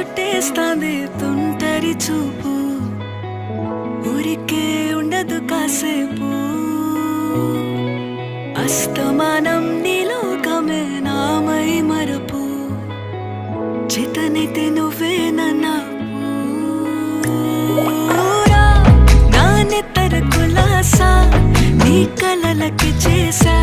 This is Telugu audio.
చుట్టేస్తాంది తుంటరి చూపు, ఊరికే ఉండదు కాసేపు. అస్తమానం నీలోకమే నామై మరపు, చేతనైతే నువ్వే నా నెత్తర కులాసా నీ కలలకి చేశా